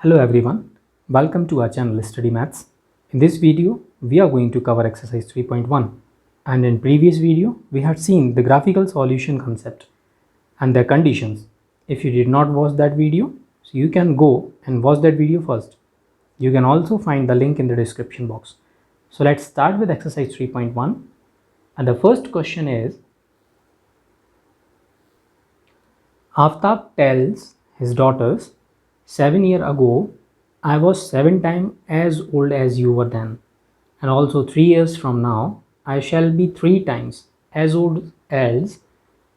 Hello everyone, welcome to our channel Study Maths. In this video, we are going to cover exercise 3.1, and in previous video, we had seen the graphical solution concept and their conditions. If you did not watch that video, so you can go and watch that video first. You can also find the link in the description box. So let's start with exercise 3.1, and the first question is, Aftab tells his daughters, 7 years ago, I was 7 times as old as you were then, and also 3 years from now, I shall be 3 times as old as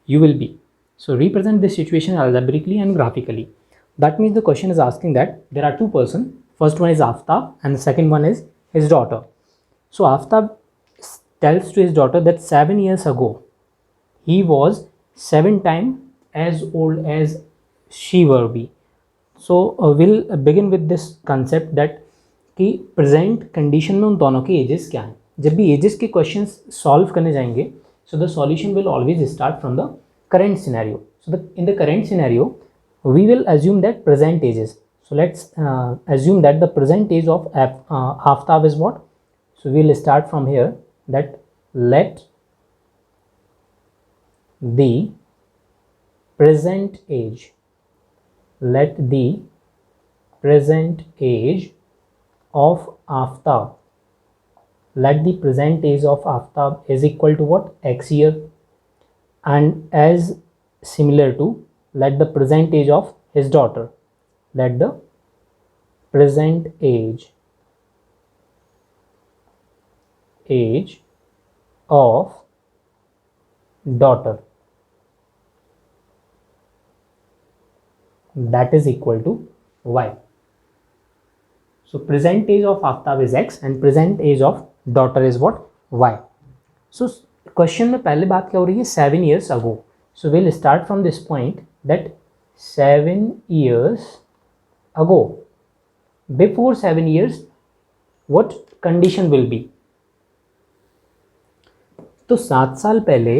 you will be. So represent this situation algebraically and graphically. That means the question is asking that there are two persons. First one is Aftab and the second one is his daughter. So Aftab tells to his daughter that 7 years ago, he was 7 times as old as she will be. So we'll begin with this concept that कि present condition में उन दोनों के edges क्या हैं. जब भी edges के क्वेश्चंस सॉल्व करने जाएंगे, so the solution will always start from the current scenario. So in the current scenario we will assume that present ages. So let's assume that the present age of Aftab is what? So we'll start from here, that let the present age of Aftab is equal to what? X year, and as similar to let the present age of his daughter, let the present age of daughter, that is equal to y. So present age of Aftab is x and present age of daughter is what? Y. So question में पहले बात क्या हो रही है? 7 years ago. So we'll start from this point that 7 years ago. Before 7 years, what condition will be? तो 7 साल पहले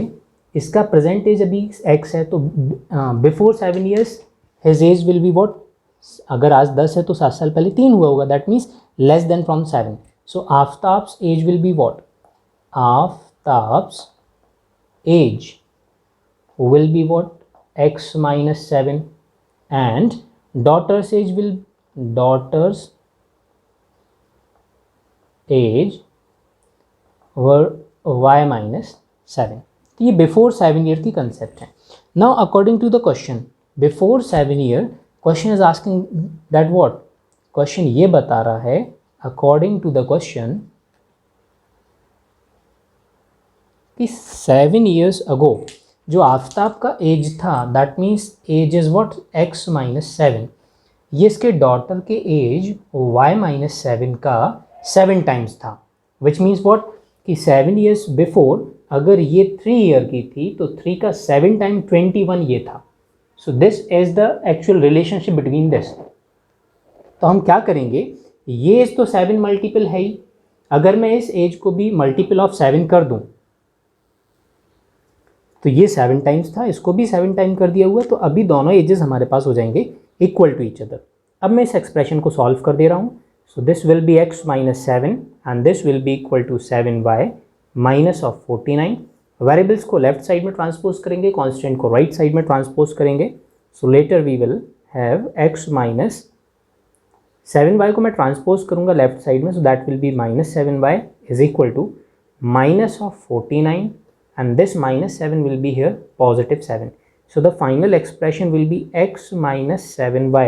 इसका प्रेजेंट एज अभी x है, तो before 7 years his age will be what? अगर आज 10 है तो 7 साल पहले 3 हुआ होगा, that means less than from 7. So Aftab's age will be what? Aftab's age will be what? X minus 7, and daughter's age were y minus 7. तो ये बिफोर 7 ईयर की कंसेप्ट है. Now according to the question, before 7 year, question is asking that what? Question ये बता रहा है, according to the question, कि 7 years अगो जो आफ्ताब का एज था, that means age is what? x minus 7. ये इसके डॉटर के एज y माइनस 7 का 7 टाइम्स था, विच मीन्स व्हाट? कि 7 years बिफोर अगर ये 3 ईयर की थी तो 3 का 7 टाइम 21 ये था. So this is the actual relationship between this. तो हम क्या करेंगे, ये एज तो 7 मल्टीपल है ही, अगर मैं इस एज को भी मल्टीपल ऑफ 7 कर दूं तो ये 7 टाइम्स था, इसको भी 7 टाइम कर दिया हुआ है, तो अभी दोनों एजेस हमारे पास हो जाएंगे इक्वल टू ईच अदर. अब मैं इस एक्सप्रेशन को सॉल्व कर दे रहा हूँ. So this will be x minus 7 and this will be equal to 7y minus of 49. वेरिएबल्स को लेफ्ट साइड में ट्रांसपोज करेंगे, कांस्टेंट को राइट साइड में ट्रांसपोज करेंगे. So later we will have x minus 7y को मैं ट्रांसपोज करूँगा लेफ्ट साइड में, so that will be minus 7y is equal to minus of 49, and this minus 7 will be here positive 7. So the final expression will be x minus 7y,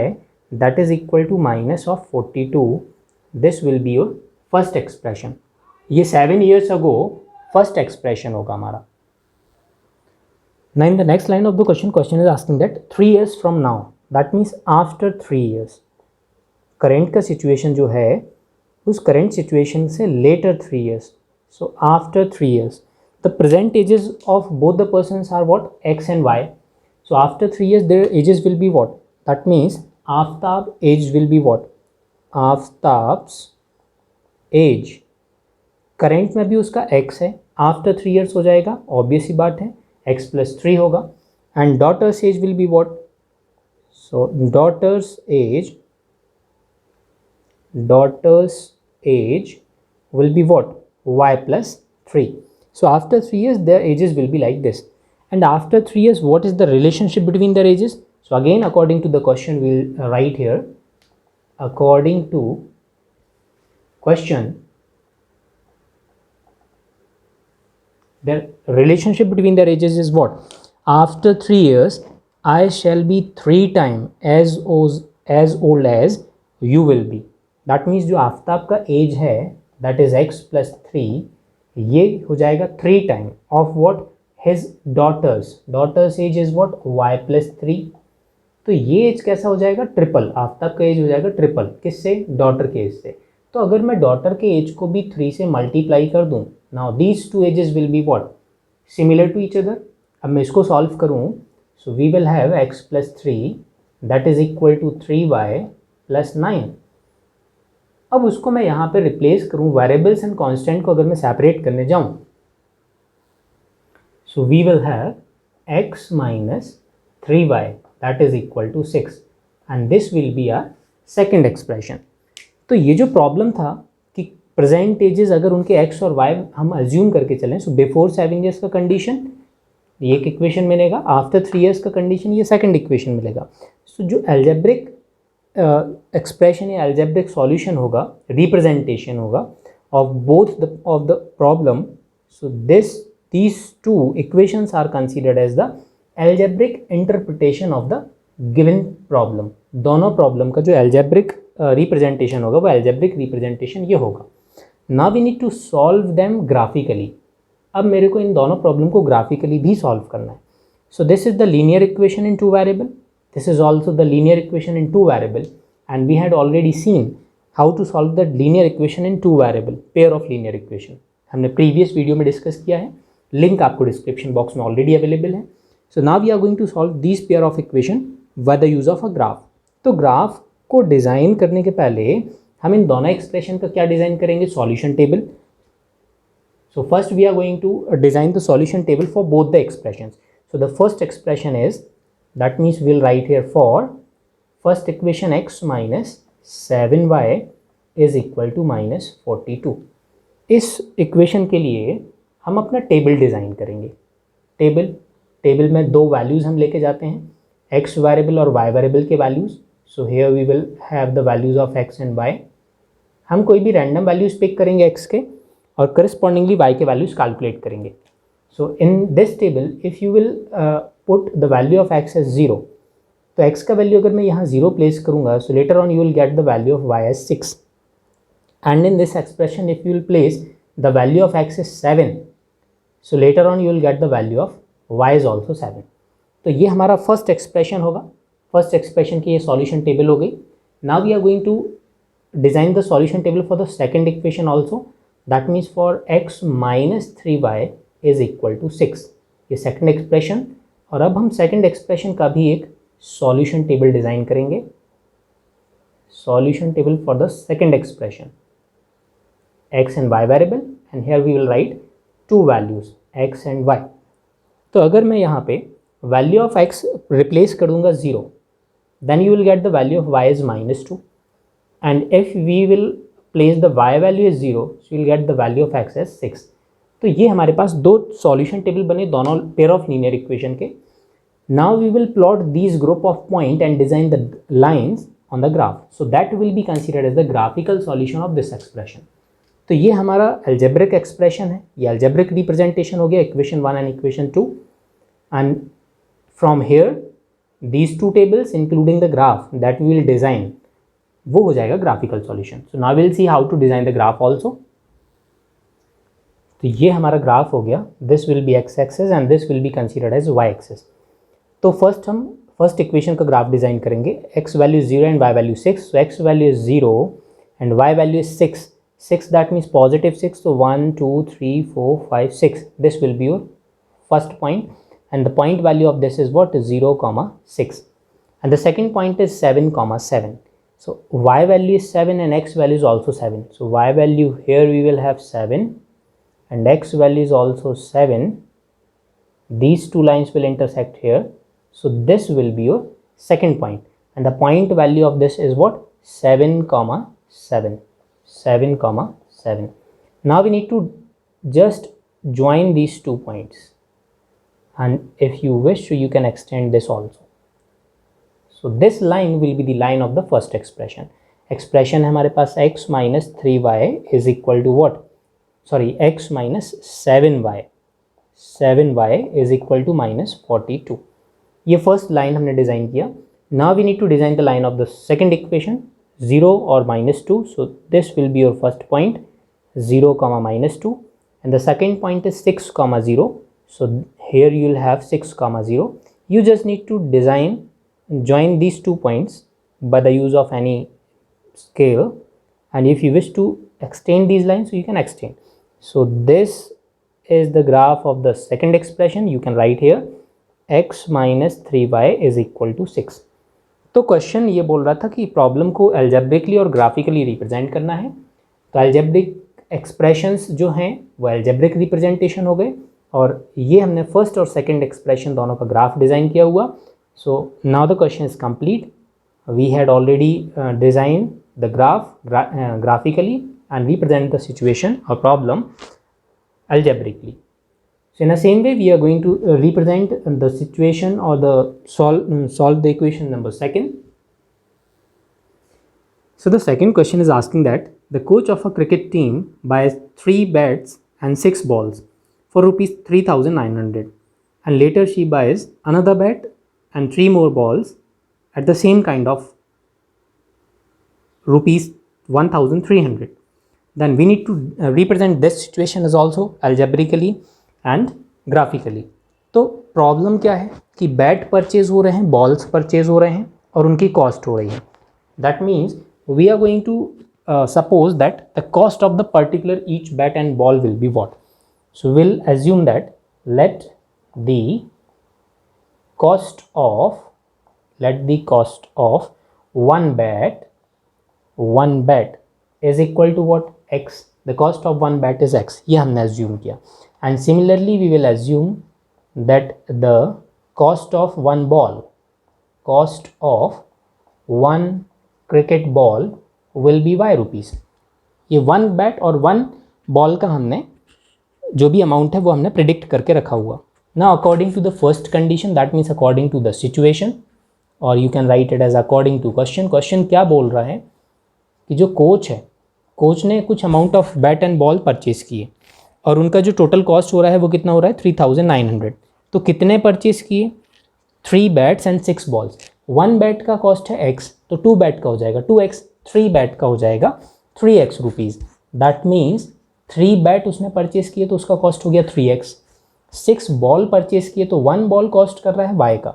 that is equal to minus of 42. This will be your first expression. ये 7 years ago first expression होगा हमारा. Now in the next line of the question is asking that 3 years from now, that means after 3 years. current का situation जो है उस current situation से later 3 years. So after 3 years, the present ages of both the persons are what? X and Y. So after 3 years their ages will be what? That means Aftab age will be what? Aftab's age, current में भी उसका X है, after 3 years हो जाएगा, obvious ही बात है, X plus 3 होगा. And daughter's age will be what? So daughter's age daughter's age will be what? Y plus 3. So after 3 years their ages will be like this. And after 3 years, what is the relationship between their ages? So again, according to the question, we'll write here, according to question, their relationship between their ages is what? After 3 years, I shall be 3 times as old as you will be. That means जो आफ्ताब का as है, that is x plus 3, ये हो जाएगा 3 time of what? His daughter's age is what? Y plus 3. तो ये as कैसा हो जाएगा? ट्रिपल. आफ्ताब का एज हो जाएगा ट्रिपल. किससे? डॉटर के एज से. तो अगर मैं डॉटर के एज को भी 3 से मल्टीप्लाई कर दूं, now these two ages will be what? Similar to each other. अब मैं इसको सॉल्व करूं, so we will have x plus 3 that is equal to 3y plus 9. अब उसको मैं यहाँ पे रिप्लेस करूं, वेरिएबल्स एंड कांस्टेंट को अगर मैं सेपरेट करने जाऊं, so we will have x minus 3y that is equal to 6 and this will be our second expression. तो ये जो प्रॉब्लम था कि प्रेजेंट एजेस अगर उनके x और y हम अज्यूम करके चलें, सो बिफोर 7 ईयर्स का कंडीशन ये एक इक्वेशन मिलेगा, आफ्टर 3 ईयर्स का कंडीशन ये सेकंड इक्वेशन मिलेगा. सो जो एल्जेब्रिक एक्सप्रेशन या एल्जेब्रिक सॉल्यूशन होगा, रिप्रेजेंटेशन होगा of both of the problem, so these two equations are considered as the algebraic interpretation of the given problem. दोनों प्रॉब्लम का जो algebraic रिप्रेजेंटेशन होगा वो algebraic रिप्रेजेंटेशन ये होगा. Now we need to solve them graphically. अब मेरे को इन दोनों प्रॉब्लम को ग्राफिकली भी सॉल्व करना है. So this is the linear equation in two variable. This is also the linear equation in two variable, and we had already seen how to solve the linear equation in two variable pair of linear equation. हमने previous video में discuss किया है, link आपको description box में already available है. So now we are going to solve this pair of equation by the use of a graph. तो graph को design करने के पहले हम इन दोनों एक्सप्रेशन का क्या डिज़ाइन करेंगे? Solution table. So first we are going to design the solution table for both the expression. So the first expression is, that means will write here for first equation x minus 7y is equal to minus 42. इस equation के लिए हम अपना table डिज़ाइन करेंगे. Table में दो values हम लेके जाते हैं, x वेरिएबल और y वेरिएबल के values. So here we will have the values of x and y. हम कोई भी रैंडम वैल्यूज़ पिक करेंगे x के और करस्पॉन्डिंगली y के वैल्यूज़ कैलकुलेट करेंगे. So in this table if you will put the value of x as 0, तो x का वैल्यू अगर मैं यहाँ 0 प्लेस करूँगा, so later on you will get the value of y as 6. And in this expression if you will place the value of x is 7, so later on you will get the value of y is also 7. तो ये हमारा first expression होगा. First expression की ये solution table हो गई. Now we are going to design the solution table for the second equation also. That means for x minus 3y is equal to 6. ये second expression. और अब हम second expression का भी एक सॉल्यूशन टेबल डिज़ाइन करेंगे. Solution table for the second expression, x and y variable, and here we will write two values x and y. तो अगर मैं यहाँ पे value of x replace कर दूँगा 0, then you will get the value of y is minus 2, and if we will place the y value as 0, so you will get the value of x as 6. तो ये हमारे पास दो solution table बने दोनों pair of linear equation के. Now we will plot these group of point and design the lines on the graph, so that will be considered as the graphical solution of this expression. तो ये हमारा algebraic expression है, ये algebraic representation हो गया equation 1 and equation 2. And from here these two tables including the graph that we will design, वो हो जाएगा graphical solution. So now will see how to design the graph also. तो ये हमारा ग्राफ हो गया. This will be x axis and this will be considered as y axis. तो first हम फर्स्ट इक्वेशन का ग्राफ डिज़ाइन करेंगे. X value 0 and y value 6. So x value is 0 and y value is 6. 6 that means positive 6, so 1 2 3 4 5 6. This will be your first point, and the point value of this is what? 0 comma 6, and the second point is 7 comma 7. So y value is 7 and x value is also 7. So y value here we will have 7 and x value is also 7. These two lines will intersect here, so this will be your second point, and the point value of this is what? 7 comma 7, 7 comma 7. Now we need to just join these 2 points, and if you wish to, you can extend this also. So this line will be the line of the first expression. Expression है हमारे पास x minus 3y is equal to what? Sorry, x minus 7y. 7y is equal to minus 42. ये first line हमने design किया. Now we need to design the line of the second equation, 0 or minus 2. So this will be your first point, 0 comma minus 2, and the second point is 6 comma 0. So here you will have 6 comma 0. You just need to join these 2 points by the use of any scale, and if you wish to extend these lines, so you can extend. So this is the graph of the second expression. You can write here x minus 3y is equal to 6. तो question ये बोल रहा था कि problem को algebraically और graphically represent करना है. तो एल्जेब्रिक एक्सप्रेशंस जो हैं वो एल्जेब्रिक रिप्रेजेंटेशन हो गए, और ये हमने फर्स्ट और सेकंड एक्सप्रेशन दोनों का ग्राफ डिज़ाइन किया हुआ. So now the question is complete. We had already design the graph graphically and represent the situation or problem algebraically. So in the same way, we are going to represent the situation or the solve the equation number 2. So the second question is asking that the coach of a cricket team buys 3 bats and 6 balls for rupees 3,900, and later she buys another bat and 3 more balls at the same kind of rupees 1,300. Then we need to represent this situation as also algebraically and graphically. तो problem क्या है कि bat purchase हो रहे हैं, balls purchase हो रहे हैं और उनकी कॉस्ट हो रही है. That means we are going to suppose that the cost of the particular each bat and ball will be what. So will assume that let the cost of one bat is equal to what? X. The cost of one bat is X. ये हमने assume किया. And similarly we will assume that the cost of one cricket ball will be Y rupees. ये one bat और one ball का हमने जो भी amount है वो हमने प्रिडिक्ट करके रखा हुआ. Now according to the first condition, that means according to the situation, or you can write it as according to question. Question क्या बोल रहा है कि जो कोच है, कोच ने कुछ amount of bat and ball purchase किए और उनका जो टोटल कॉस्ट हो रहा है वो कितना हो रहा है? 3,900. तो कितने परचेज किए? 3 बैट्स एंड 6 बॉल्स. 1 बैट का कॉस्ट है x, तो 2 बैट का हो जाएगा 2x, 3 बैट का हो जाएगा 3x rupees. That means 3 bat उसने परचेज किए तो उसका कॉस्ट हो गया 3x. 6 बॉल परचेज किए तो 1 बॉल कॉस्ट कर रहा है y का,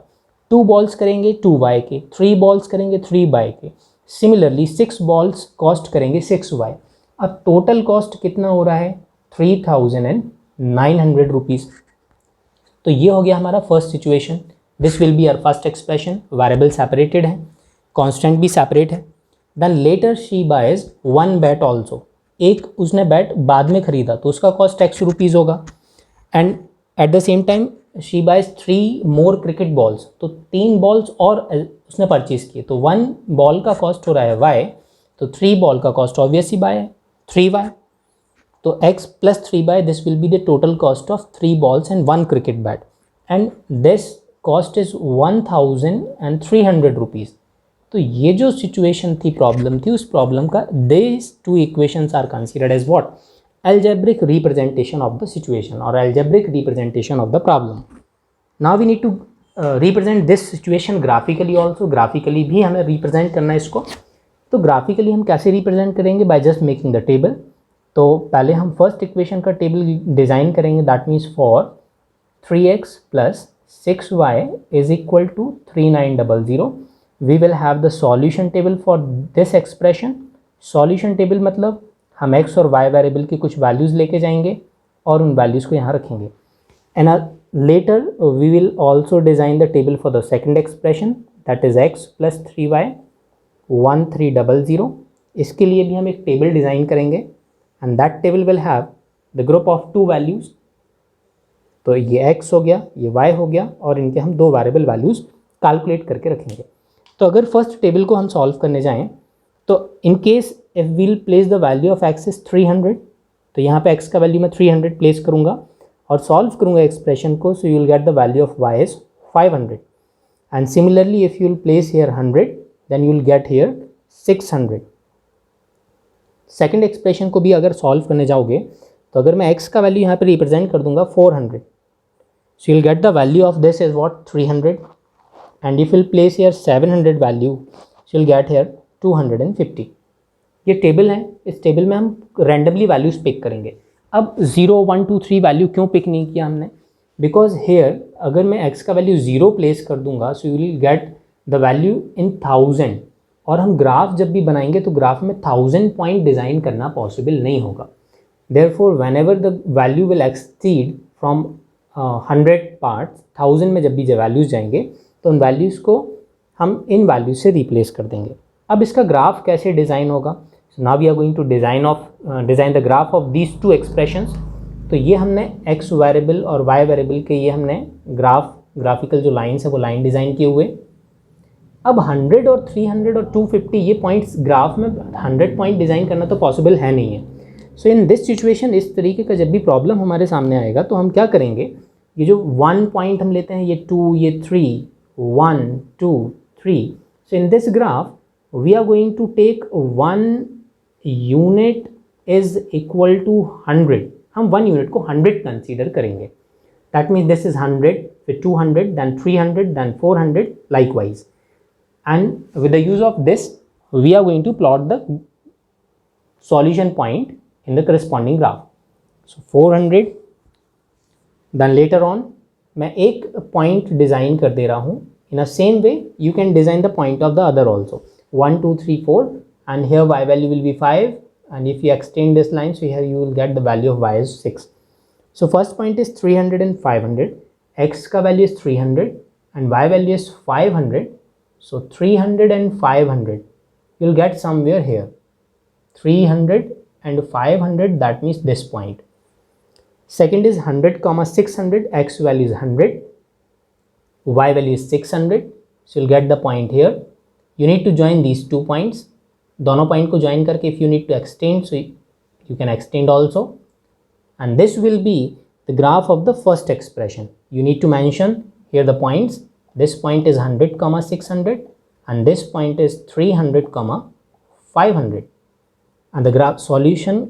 2 बॉल्स करेंगे 2y के, 3 बॉल्स करेंगे 3y के. सिमिलरली 6 बॉल्स कॉस्ट करेंगे 6y. अब टोटल कॉस्ट कितना हो रहा है? 3,900 रुपीज़. तो ये हो गया हमारा first situation. This will be our first expression. Variable separated है, कांस्टेंट भी सेपरेट है. Then later she buys 1 bat also. एक उसने बैट बाद में ख़रीदा तो उसका कॉस्ट x रुपीज़ होगा. And at the same time she buys 3 more cricket balls. तो 3 बॉल्स और उसने परचेज़ किए तो 1 बॉल का कॉस्ट हो रहा है y, तो 3 बॉल का कॉस्ट ऑब्वियसली बाय है 3y. तो x plus 3y, this will be the total cost of 3 balls and 1 cricket bat, and this cost is 1,300 rupees. तो ये जो सिचुएशन थी, प्रॉब्लम थी, उस प्रॉब्लम का this 2 equations are considered as what? Algebraic representation of the situation or algebraic representation of the problem. Now we need to represent this situation graphically also. Graphically भी हमें represent करना है इसको. तो graphically हम कैसे represent करेंगे? By just making the table. तो पहले हम first equation का table डिज़ाइन करेंगे. That means for 3x plus 6y is equal to 3,900. We will have the solution table for this expression. Solution table मतलब हम x और y variable की कुछ वैल्यूज़ लेके जाएंगे और उन वैल्यूज़ को यहाँ रखेंगे. And later we will also design the table for the second expression, that is x plus 3y 1,300. इसके लिए भी हम एक टेबल डिज़ाइन करेंगे and that table will have the group of 2 values. तो ये x हो गया, ये y हो गया, और इनके हम 2 वेरिएबल वैल्यूज़ कैलकुलेट करके रखेंगे. तो अगर फर्स्ट टेबल को हम सॉल्व करने जाएँ तो in case if we'll place the value of x is 300, तो यहाँ पे x का वैल्यू मैं 300 प्लेस करूँगा और सॉल्व करूँगा एक्सप्रेशन को, so you will get the value of y is 500. And similarly if you will place here 100, then you will get here 600. Second expression को भी अगर सॉल्व करने जाओगे तो अगर मैं x का वैल्यू यहाँ पे रिप्रेजेंट कर दूंगा 400, so you'll get the value of this is what 300, and if you'll place here 700 value, so you'll get here 250. ये टेबल है, इस टेबल में हम रैंडमली वैल्यूज पिक करेंगे. अब 0 1 2 3 वैल्यू क्यों पिक नहीं किया हमने? बिकॉज हेयर अगर मैं x का वैल्यू 0 प्लेस कर दूंगा, सो you will get the value in 1000, और हम ग्राफ जब भी बनाएंगे तो ग्राफ में 1000 पॉइंट डिज़ाइन करना पॉसिबल नहीं होगा. Therefore whenever the value will exceed from 100 parts, 1000 में जब भी वैल्यूज़ जाएंगे तो उन वैल्यूज़ को हम इन वैल्यूज से रिप्लेस कर देंगे. अब इसका ग्राफ कैसे डिज़ाइन होगा? So now we are going to design the graph of these two expressions. तो ये हमने x वेरिएबल और y वेरिएबल के ये हमने ग्राफिकल जो लाइन्स है वो लाइन डिज़ाइन किए हुए. अब 100 और 300 और 250 ये पॉइंट्स ग्राफ में 100 पॉइंट डिज़ाइन करना तो पॉसिबल है नहीं है. सो इन दिस सिचुएशन इस तरीके का जब भी प्रॉब्लम हमारे सामने आएगा तो हम क्या करेंगे, ये जो 1 पॉइंट हम लेते हैं, ये 2, ये 3, 1 2 3. So in this graph we are going to take 1 unit is equal to 100. हम 1 यूनिट को 100 कंसीडर करेंगे. दैट मीन्स दिस इज 100, फिर 200, then 300, then 400 likewise. And with the use of this we are going to plot the solution point in the corresponding graph. So 400, then later on मैं एक point design कर दे रहा हूँ. In a same way you can design the point of the other also. 1 2 3 4, and here y value will be 5, and if you extend this line, so here you will get the value of y is 6. So first point is 300 and 500. x का value is 300 and y value is 500. So 300 and 500 you'll get somewhere here. 300 and 500, that means this point. Second is 100 comma 600. X value is 100, y value is 600, so you'll get the point here. You need to join these 2 points. दोनों point को join करके if you need to extend, so you can extend also, and this will be the graph of the first expression. You need to mention here the points. This point is 100 comma 600 and this point is 300 comma 500, and the graph solution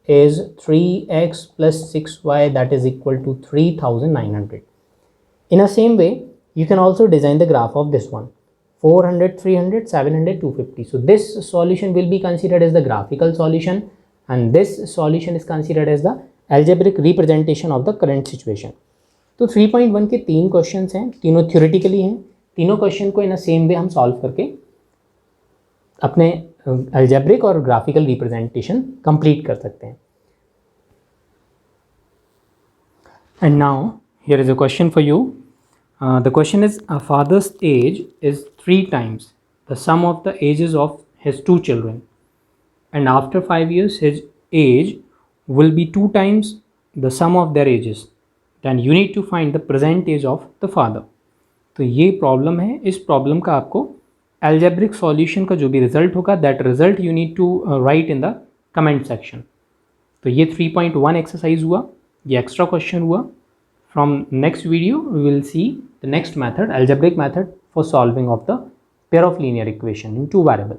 is 3x plus 6y, that is equal to 3900. In a same way you can also design the graph of this one, 400 300 700 250. So this solution will be considered as the graphical solution, and this solution is considered as the algebraic representation of the current situation. तो 3.1 के 3 questions हैं, तीनों theoretically हैं. तीनों question को इन अ same way हम solve करके अपने अलजेब्रिक और ग्राफिकल रिप्रेजेंटेशन कंप्लीट कर सकते हैं. And now here is a question for you. The question is a father's age is 3 times the sum of the ages of his 2 children, and after 5 years his age will be 2 times the sum of their ages. Then you need to find the present age of the father. तो ये problem है. इस problem का आपको algebraic solution का जो भी result होगा, that result you need to write in the comment section. तो ये 3.1 एक्सरसाइज हुआ, ये एक्स्ट्रा क्वेश्चन हुआ. From next video we will see the next method, algebraic method for solving of the pair of linear equation in 2 variable.